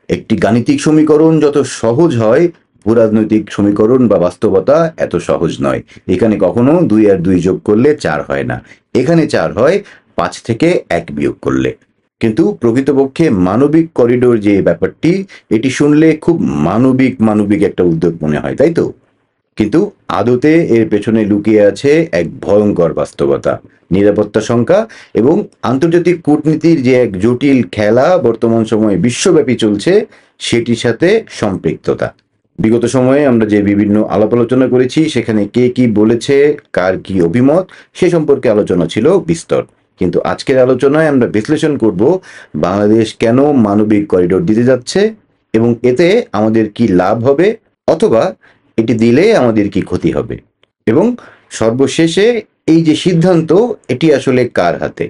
একটি গাণিতিক সমীকরণ যত সহজ হয়, ভূরাজনৈতিক সমীকরণ বা বাস্তবতা এত সহজ নয়। এখানে কখনো 2 আর 2 যোগ করলে 4 হয় না, এখানে 4 হয় 5 থেকে 1 বিয়োগ করলে। কিন্তু প্রকৃতপক্ষে মানবিক করিডোর যে ব্যাপারটি, এটি শুনলে খুব মানবিক মানবিক একটা উদ্যোগ মনে হয়, তাই তো? কিন্তু আদতে এর পেছনে লুকিয়ে আছে এক ভয়ঙ্কর বাস্তবতা, নিরাপত্তা শঙ্কা এবং আন্তর্জাতিক কূটনীতির যে এক জটিল খেলা বর্তমান সময়ে বিশ্বব্যাপী চলছে, সেটির সাথে সম্পৃক্ততা। বিগত সময়ে আমরা যে বিভিন্ন আলাপ আলোচনা করেছি, সেখানে কে কি বলেছে, কার কি অভিমত, সে সম্পর্কে আলোচনা ছিল বিস্তর। কিন্তু আজকের আলোচনায় আমরা বিশ্লেষণ করব বাংলাদেশ কেন মানবিক করিডোর দিতে যাচ্ছে এবং এতে আমাদের কি লাভ হবে, অথবা এটি দিলে আমাদের কি ক্ষতি হবে, এবং সর্বশেষে এই যে সিদ্ধান্ত, এটি আসলে কার হাতে।